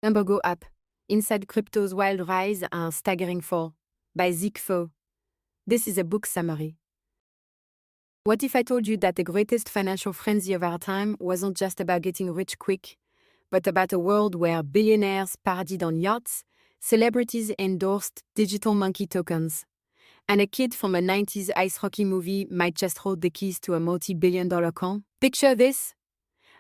Number go up. Inside Crypto's Wild Rise and Staggering Fall by Zeke Faux. This is a book summary. What if I told you that the greatest financial frenzy of our time wasn't just about getting rich quick, but about a world where billionaires partied on yachts, celebrities endorsed digital monkey tokens, and a kid from a 90s ice hockey movie might just hold the keys to a multi-billion-dollar con? Picture this: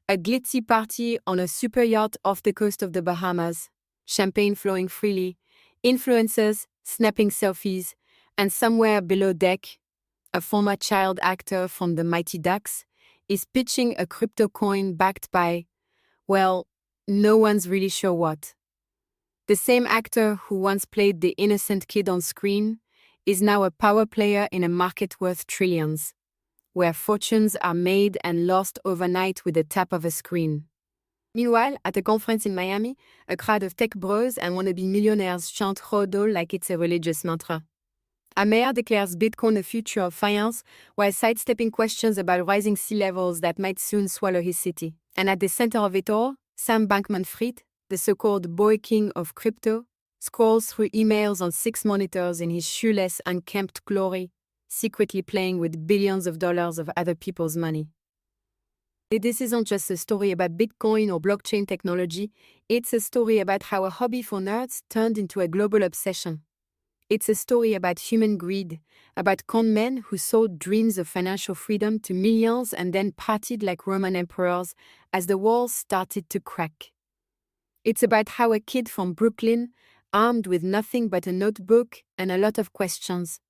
a glitzy party on a super yacht off the coast of the Bahamas, champagne flowing freely, influencers snapping selfies, and somewhere below deck, a former child actor from the Mighty Ducks is pitching a crypto coin backed by, well, no one's really sure what. The same actor who once played the innocent kid on screen is now a power player in a market worth trillions, where fortunes are made and lost overnight with the tap of a screen. Meanwhile, at a conference in Miami, a crowd of tech bros and wannabe millionaires chant HODL like it's a religious mantra. Amer declares Bitcoin the future of finance while sidestepping questions about rising sea levels that might soon swallow his city. And at the center of it all, Sam Bankman-Fried, the so-called boy king of crypto, scrolls through emails on 6 monitors in his shoeless, unkempt glory, secretly playing with billions of dollars of other people's money. This isn't just a story about Bitcoin or blockchain technology, it's a story about how a hobby for nerds turned into a global obsession. It's a story about human greed, about con men who sold dreams of financial freedom to millions and then partied like Roman emperors as the walls started to crack. It's about how a kid from Brooklyn, armed with nothing but a notebook and a lot of questions,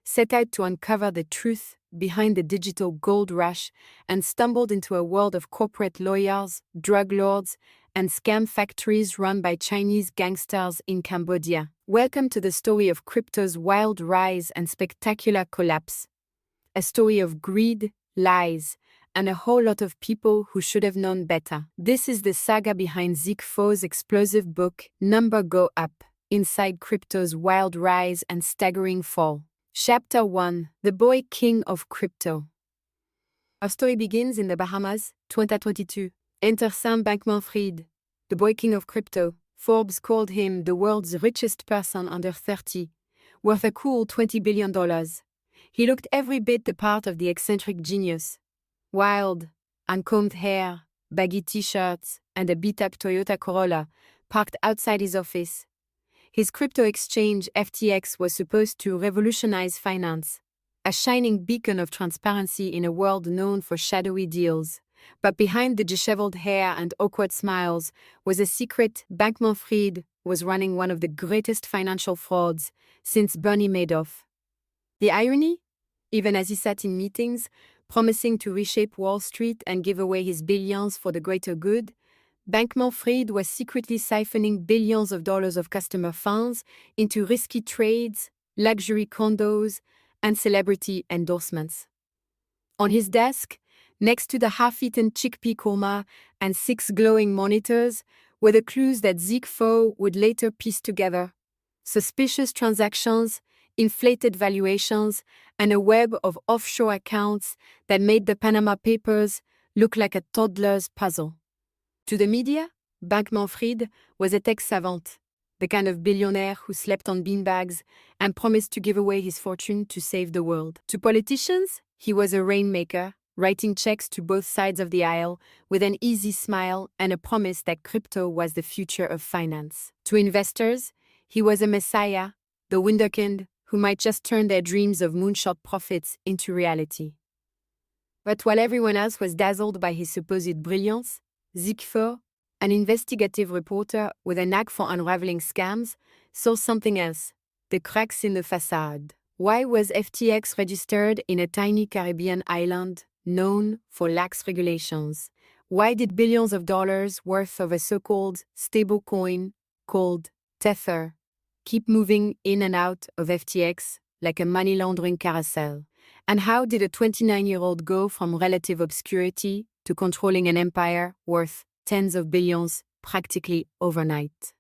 set out to uncover the truth behind the digital gold rush and stumbled into a world of corporate lawyers, drug lords, and scam factories run by Chinese gangsters in Cambodia. Welcome to the story of crypto's wild rise and spectacular collapse. A story of greed, lies, and a whole lot of people who should have known better. This is the saga behind Zeke Faux' explosive book, Number Go Up, Inside Crypto's Wild Rise and Staggering Fall. Chapter 1: The Boy King of Crypto. Our story begins in the Bahamas, 2022. Enter Sam Bankman-Fried, the boy king of crypto. Forbes called him the world's richest person under 30, worth a cool $20 billion. He looked every bit the part of the eccentric genius. Wild, uncombed hair, baggy t-shirts, and a beat-up Toyota Corolla parked outside his office. His crypto exchange, FTX, was supposed to revolutionize finance, a shining beacon of transparency in a world known for shadowy deals. But behind the disheveled hair and awkward smiles was a secret. Bankman-Fried was running one of the greatest financial frauds since Bernie Madoff. The irony? Even as he sat in meetings, promising to reshape Wall Street and give away his billions for the greater good, Bankman-Fried was secretly siphoning billions of dollars of customer funds into risky trades, luxury condos, and celebrity endorsements. On his desk, next to the half-eaten chickpea korma and 6 glowing monitors, were the clues that Zeke Faux would later piece together: suspicious transactions, inflated valuations, and a web of offshore accounts that made the Panama Papers look like a toddler's puzzle. To the media, Bankman-Fried was a tech savant, the kind of billionaire who slept on beanbags and promised to give away his fortune to save the world. To politicians, he was a rainmaker, writing checks to both sides of the aisle with an easy smile and a promise that crypto was the future of finance. To investors, he was a messiah, the wunderkind who might just turn their dreams of moonshot profits into reality. But while everyone else was dazzled by his supposed brilliance, Zeke Faux, an investigative reporter with a knack for unraveling scams, saw something else: the cracks in the facade. Why was FTX registered in a tiny Caribbean island known for lax regulations? Why did billions of dollars worth of a so-called stablecoin called Tether keep moving in and out of FTX like a money laundering carousel? And how did a 29-year-old go from relative obscurity to controlling an empire worth tens of billions practically overnight?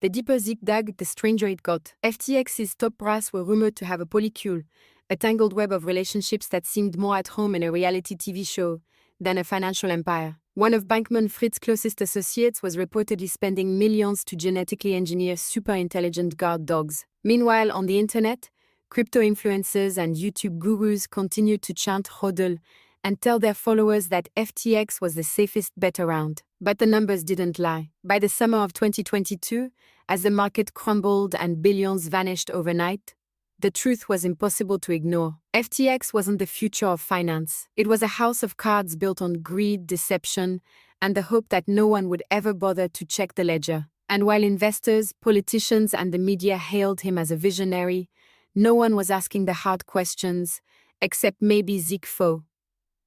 The deeper Zeke dug, the stranger it got. FTX's top brass were rumored to have a polycule, a tangled web of relationships that seemed more at home in a reality TV show than a financial empire. One of Bankman-Fried's closest associates was reportedly spending millions to genetically engineer super-intelligent guard dogs. Meanwhile, on the internet, crypto influencers and YouTube gurus continued to chant hodl and tell their followers that FTX was the safest bet around. But the numbers didn't lie. By the summer of 2022, as the market crumbled and billions vanished overnight, the truth was impossible to ignore. FTX wasn't the future of finance. It was a house of cards built on greed, deception, and the hope that no one would ever bother to check the ledger. And while investors, politicians, and the media hailed him as a visionary, no one was asking the hard questions, except maybe Zeke Faux.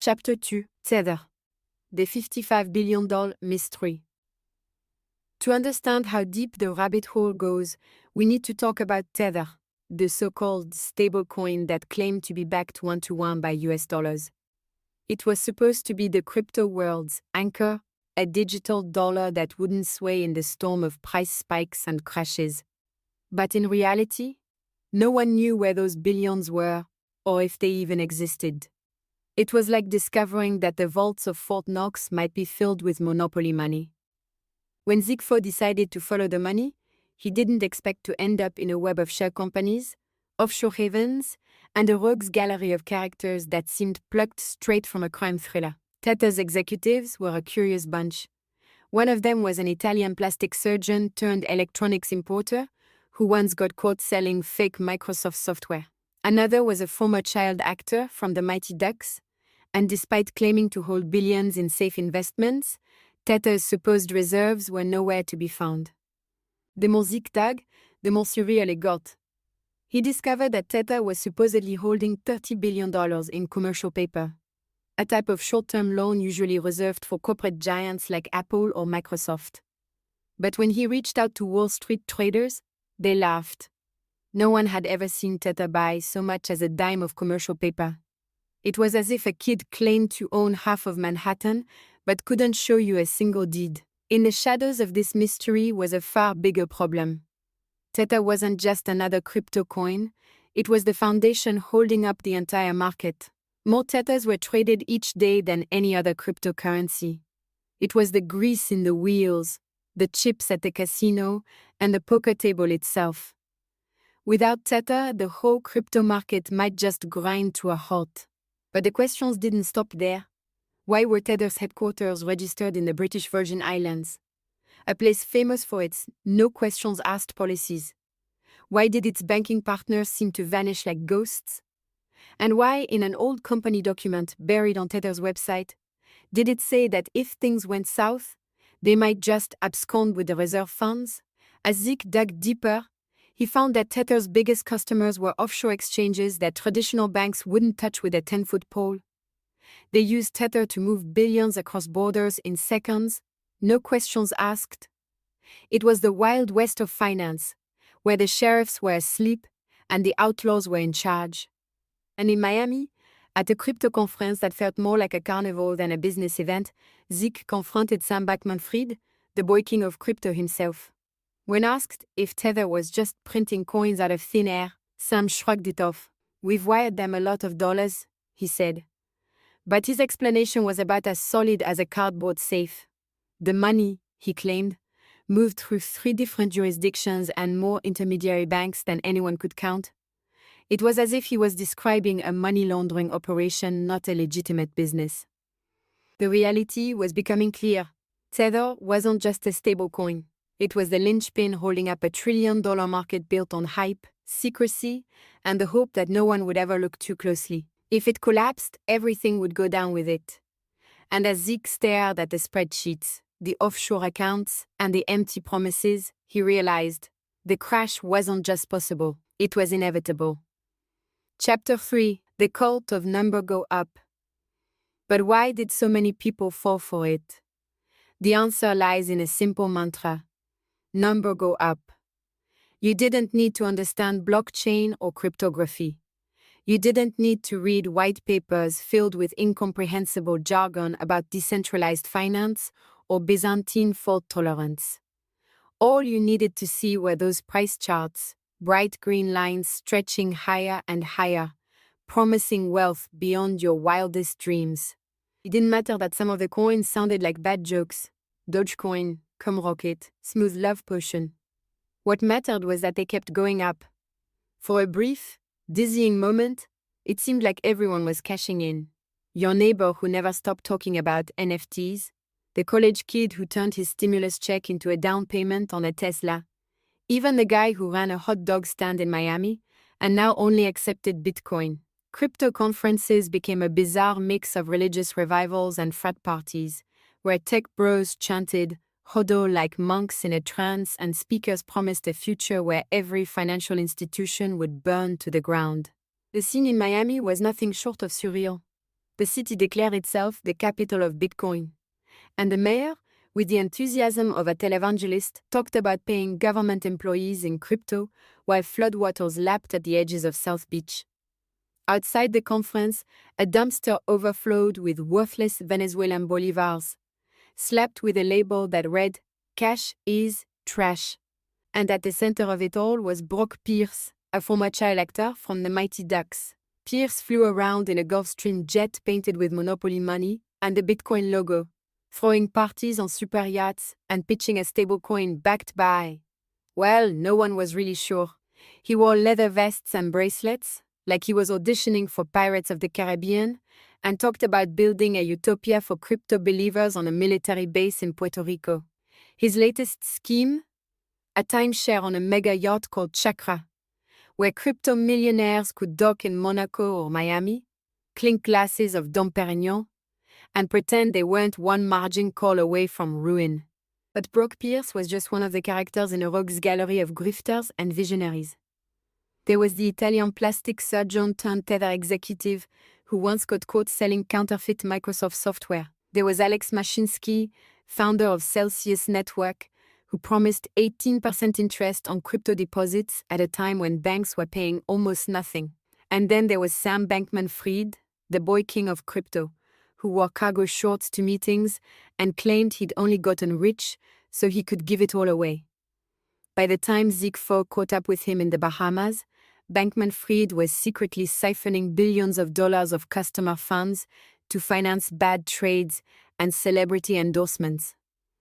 Chapter 2. Tether. The $55 billion mystery. To understand how deep the rabbit hole goes, we need to talk about Tether, the so-called stablecoin that claimed to be backed one-to-one by US dollars. It was supposed to be the crypto world's anchor, a digital dollar that wouldn't sway in the storm of price spikes and crashes. But in reality, no one knew where those billions were, or if they even existed. It was like discovering that the vaults of Fort Knox might be filled with monopoly money. When Zeke Faux decided to follow the money, he didn't expect to end up in a web of shell companies, offshore havens, and a rogues gallery of characters that seemed plucked straight from a crime thriller. Tether's executives were a curious bunch. One of them was an Italian plastic surgeon turned electronics importer who once got caught selling fake Microsoft software. Another was a former child actor from the Mighty Ducks, and despite claiming to hold billions in safe investments, Tether's supposed reserves were nowhere to be found. De mon Zeke tag, de mon survie les got. He discovered that Tether was supposedly holding $30 billion in commercial paper, a type of short-term loan usually reserved for corporate giants like Apple or Microsoft. But when he reached out to Wall Street traders, they laughed. No one had ever seen Tether buy so much as a dime of commercial paper. It was as if a kid claimed to own half of Manhattan, but couldn't show you a single deed. In the shadows of this mystery was a far bigger problem. Tether wasn't just another crypto coin, it was the foundation holding up the entire market. More Tethers were traded each day than any other cryptocurrency. It was the grease in the wheels, the chips at the casino, and the poker table itself. Without Tether, the whole crypto market might just grind to a halt. But the questions didn't stop there. Why were Tether's headquarters registered in the British Virgin Islands, a place famous for its no-questions-asked policies? Why did its banking partners seem to vanish like ghosts? And why, in an old company document buried on Tether's website, did it say that if things went south, they might just abscond with the reserve funds? As Zeke dug deeper, he found that Tether's biggest customers were offshore exchanges that traditional banks wouldn't touch with a 10-foot pole. They used Tether to move billions across borders in seconds, no questions asked. It was the Wild West of finance, where the sheriffs were asleep and the outlaws were in charge. And in Miami, at a crypto conference that felt more like a carnival than a business event, Zeke confronted Sam Bankman-Fried, the boy king of crypto himself. When asked if Tether was just printing coins out of thin air, Sam shrugged it off. "We've wired them a lot of dollars," he said. But his explanation was about as solid as a cardboard safe. The money, he claimed, moved through 3 different jurisdictions and more intermediary banks than anyone could count. It was as if he was describing a money laundering operation, not a legitimate business. The reality was becoming clear. Tether wasn't just a stablecoin. It was the linchpin holding up a $1 trillion market built on hype, secrecy, and the hope that no one would ever look too closely. If it collapsed, everything would go down with it. And as Zeke stared at the spreadsheets, the offshore accounts, and the empty promises, he realized the crash wasn't just possible, it was inevitable. Chapter 3. The Cult of Number Go Up. But why did so many people fall for it? The answer lies in a simple mantra. Number go up. You didn't need to understand blockchain or cryptography. You didn't need to read white papers filled with incomprehensible jargon about decentralized finance or Byzantine fault tolerance. All you needed to see were those price charts, bright green lines stretching higher and higher, promising wealth beyond your wildest dreams. It didn't matter that some of the coins sounded like bad jokes. Dogecoin, Cum Rocket, Smooth Love Potion. What mattered was that they kept going up. For a brief, dizzying moment, it seemed like everyone was cashing in. Your neighbor who never stopped talking about NFTs, the college kid who turned his stimulus check into a down payment on a Tesla, even the guy who ran a hot dog stand in Miami and now only accepted Bitcoin. Crypto conferences became a bizarre mix of religious revivals and frat parties, where tech bros chanted Hodo like monks in a trance and speakers promised a future where every financial institution would burn to the ground. The scene in Miami was nothing short of surreal. The city declared itself the capital of Bitcoin. And the mayor, with the enthusiasm of a televangelist, talked about paying government employees in crypto while floodwaters lapped at the edges of South Beach. Outside the conference, a dumpster overflowed with worthless Venezuelan bolivars, slapped with a label that read, "Cash is trash." And at the center of it all was Brock Pierce, a former child actor from the Mighty Ducks. Pierce flew around in a Gulfstream jet painted with Monopoly money and the Bitcoin logo, throwing parties on super yachts and pitching a stablecoin backed by. Well, no one was really sure. He wore leather vests and bracelets, like he was auditioning for Pirates of the Caribbean, and talked about building a utopia for crypto believers on a military base in Puerto Rico. His latest scheme? A timeshare on a mega yacht called Chakra, where crypto millionaires could dock in Monaco or Miami, clink glasses of Dom Perignon, and pretend they weren't one margin call away from ruin. But Brock Pierce was just one of the characters in a rogues gallery of grifters and visionaries. There was the Italian plastic surgeon turned Tether executive who once got caught selling counterfeit Microsoft software. There was Alex Mashinsky, founder of Celsius Network, who promised 18% interest on crypto deposits at a time when banks were paying almost nothing. And then there was Sam Bankman-Fried, the boy king of crypto, who wore cargo shorts to meetings and claimed he'd only gotten rich so he could give it all away. By the time Zeke Faux caught up with him in the Bahamas, Bankman-Fried was secretly siphoning billions of dollars of customer funds to finance bad trades and celebrity endorsements.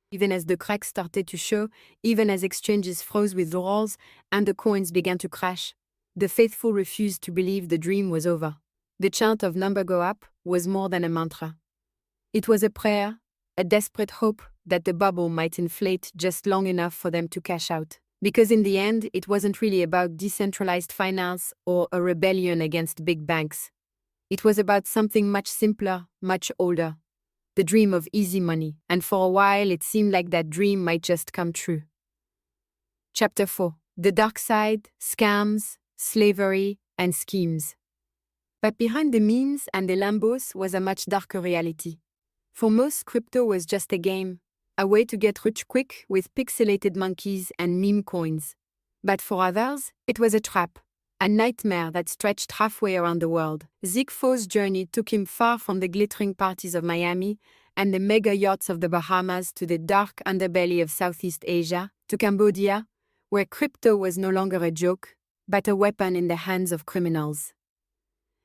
Even as the cracks started to show, even as exchanges froze withdrawals and the coins began to crash, the faithful refused to believe the dream was over. The chant of number go up was more than a mantra. It was a prayer, a desperate hope that the bubble might inflate just long enough for them to cash out. Because in the end, it wasn't really about decentralized finance or a rebellion against big banks. It was about something much simpler, much older. The dream of easy money, and for a while it seemed like that dream might just come true. Chapter 4. The Dark Side, Scams, Slavery, and Schemes. But behind the memes and the Lambos was a much darker reality. For most, crypto was just a game, a way to get rich quick with pixelated monkeys and meme coins. But for others, it was a trap, a nightmare that stretched halfway around the world. Zeke Faux's journey took him far from the glittering parties of Miami and the mega yachts of the Bahamas to the dark underbelly of Southeast Asia, to Cambodia, where crypto was no longer a joke, but a weapon in the hands of criminals.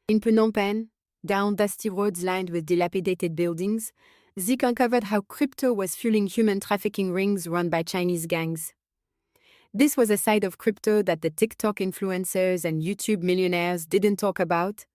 In Phnom Penh, down dusty roads lined with dilapidated buildings, Zeke uncovered how crypto was fueling human trafficking rings run by Chinese gangs. This was a side of crypto that the TikTok influencers and YouTube millionaires didn't talk about.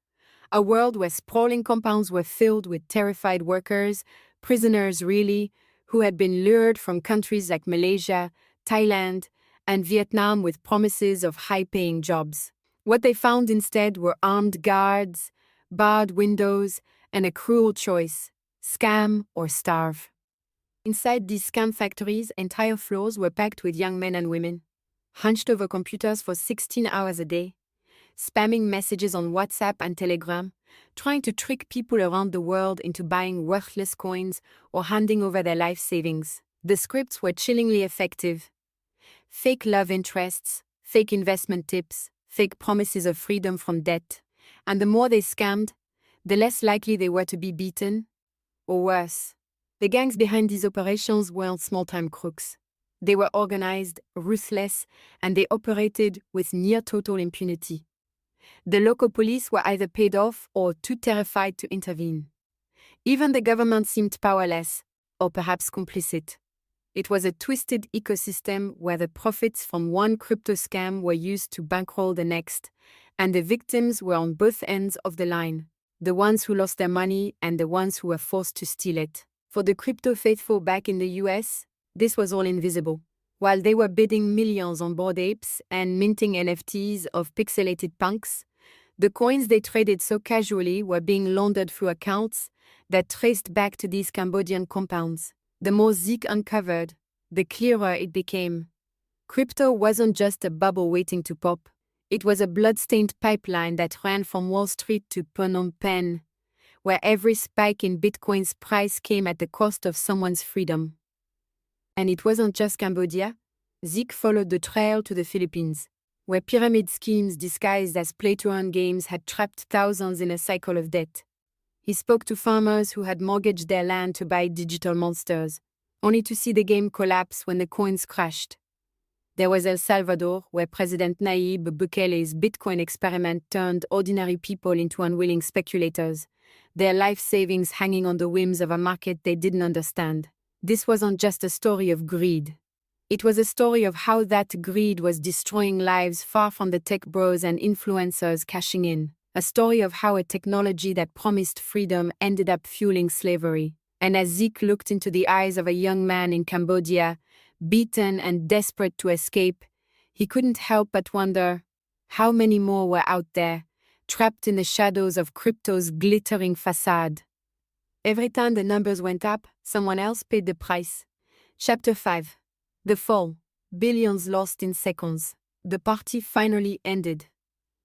A world where sprawling compounds were filled with terrified workers, prisoners really, who had been lured from countries like Malaysia, Thailand, and Vietnam with promises of high-paying jobs. What they found instead were armed guards, barred windows, and a cruel choice: scam or starve. Inside these scam factories, entire floors were packed with young men and women, hunched over computers for 16 hours a day, spamming messages on WhatsApp and Telegram, trying to trick people around the world into buying worthless coins or handing over their life savings. The scripts were chillingly effective. Fake love interests, fake investment tips, fake promises of freedom from debt. And the more they scammed, the less likely they were to be beaten, or worse. The gangs behind these operations weren't small-time crooks. They were organized, ruthless, and they operated with near-total impunity. The local police were either paid off or too terrified to intervene. Even the government seemed powerless, or perhaps complicit. It was a twisted ecosystem where the profits from one crypto scam were used to bankroll the next, and the victims were on both ends of the line, the ones who lost their money and the ones who were forced to steal it. For the crypto faithful back in the US, this was all invisible. While they were bidding millions on Bored Apes and minting NFTs of pixelated punks, the coins they traded so casually were being laundered through accounts that traced back to these Cambodian compounds. The more Zeke uncovered, the clearer it became. Crypto wasn't just a bubble waiting to pop. It was a blood-stained pipeline that ran from Wall Street to Phnom Penh, where every spike in Bitcoin's price came at the cost of someone's freedom. And it wasn't just Cambodia. Zeke followed the trail to the Philippines, where pyramid schemes disguised as play-to-earn games had trapped thousands in a cycle of debt. He spoke to farmers who had mortgaged their land to buy digital monsters, only to see the game collapse when the coins crashed. There was El Salvador, where President Nayib Bukele's Bitcoin experiment turned ordinary people into unwilling speculators, their life savings hanging on the whims of a market they didn't understand. This wasn't just a story of greed. It was a story of how that greed was destroying lives far from the tech bros and influencers cashing in. A story of how a technology that promised freedom ended up fueling slavery. And as Zeke looked into the eyes of a young man in Cambodia, beaten and desperate to escape, he couldn't help but wonder how many more were out there, trapped in the shadows of crypto's glittering facade. Every time the numbers went up, someone else paid the price. Chapter 5. The Fall. Billions lost in seconds. The party finally ended.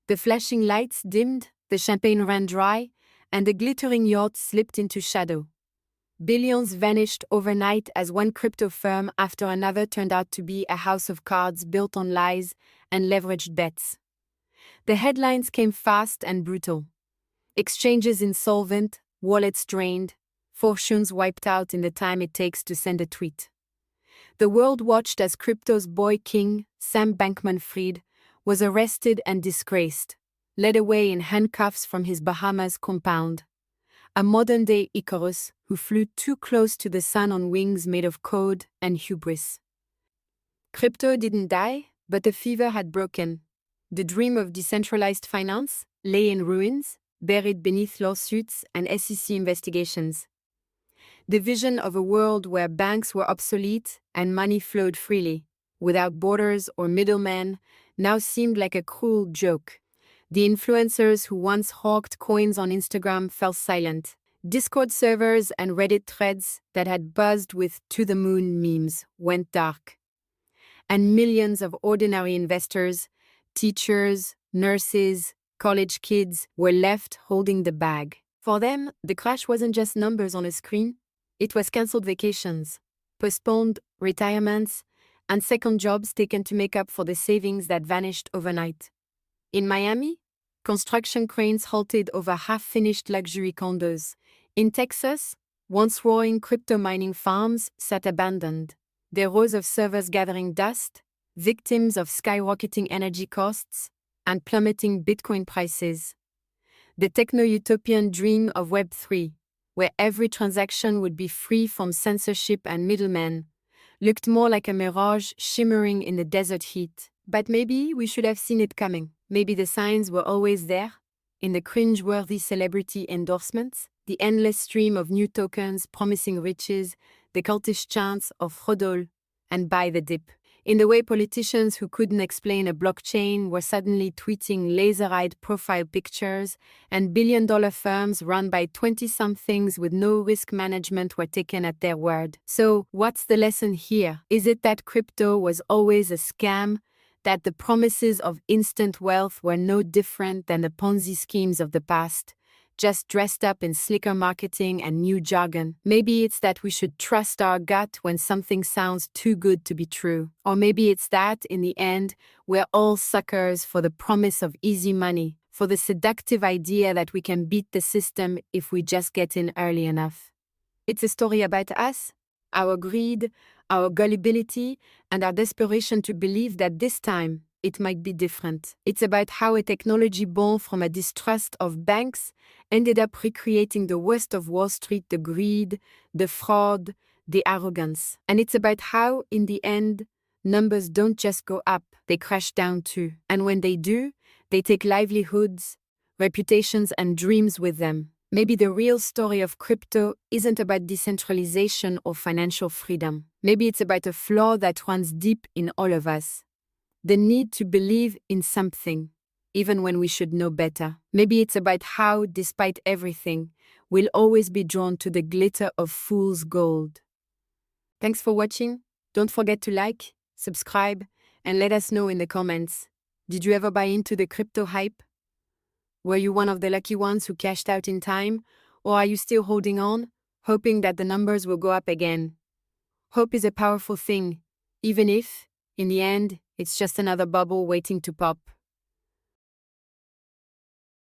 The flashing lights dimmed, the champagne ran dry, and the glittering yacht slipped into shadow. Billions vanished overnight as one crypto firm after another turned out to be a house of cards built on lies and leveraged bets. The headlines came fast and brutal. Exchanges insolvent, wallets drained, fortunes wiped out in the time it takes to send a tweet. The world watched as crypto's boy king, Sam Bankman-Fried, was arrested and disgraced, led away in handcuffs from his Bahamas compound. A modern-day Icarus who flew too close to the sun on wings made of code and hubris. Crypto didn't die, but the fever had broken. The dream of decentralized finance lay in ruins, buried beneath lawsuits and SEC investigations. The vision of a world where banks were obsolete and money flowed freely, without borders or middlemen, now seemed like a cruel joke. The influencers who once hawked coins on Instagram fell silent. Discord servers and Reddit threads that had buzzed with to-the-moon memes went dark. And millions of ordinary investors, teachers, nurses, college kids were left holding the bag. For them, the crash wasn't just numbers on a screen. It was cancelled vacations, postponed retirements, and second jobs taken to make up for the savings that vanished overnight. In Miami, construction cranes halted over half-finished luxury condos. In Texas, once roaring crypto mining farms sat abandoned, their rows of servers gathering dust, victims of skyrocketing energy costs and plummeting Bitcoin prices. The techno-utopian dream of Web3, where every transaction would be free from censorship and middlemen, looked more like a mirage shimmering in the desert heat. But maybe we should have seen it coming. Maybe the signs were always there, in the cringe-worthy celebrity endorsements, the endless stream of new tokens promising riches, the cultish chants of "Hodl" and "Buy the dip." In the way politicians who couldn't explain a blockchain were suddenly tweeting laser-eyed profile pictures, and billion-dollar firms run by 20-somethings with no risk management were taken at their word. So, what's the lesson here? Is it that crypto was always a scam? That the promises of instant wealth were no different than the Ponzi schemes of the past, just dressed up in slicker marketing and new jargon? Maybe it's that we should trust our gut when something sounds too good to be true. Or maybe it's that, in the end, we're all suckers for the promise of easy money, for the seductive idea that we can beat the system if we just get in early enough. It's a story about us, our greed, our gullibility, and our desperation to believe that this time, it might be different. It's about how a technology born from a distrust of banks ended up recreating the worst of Wall Street, the greed, the fraud, the arrogance. And it's about how, in the end, numbers don't just go up, they crash down too. And when they do, they take livelihoods, reputations, and dreams with them. Maybe the real story of crypto isn't about decentralization or financial freedom. Maybe it's about a flaw that runs deep in all of us. The need to believe in something, even when we should know better. Maybe it's about how, despite everything, we'll always be drawn to the glitter of fool's gold. Thanks for watching. Don't forget to like, subscribe, and let us know in the comments. Did you ever buy into the crypto hype? Were you one of the lucky ones who cashed out in time, or are you still holding on, hoping that the numbers will go up again? Hope is a powerful thing, even if, in the end, it's just another bubble waiting to pop.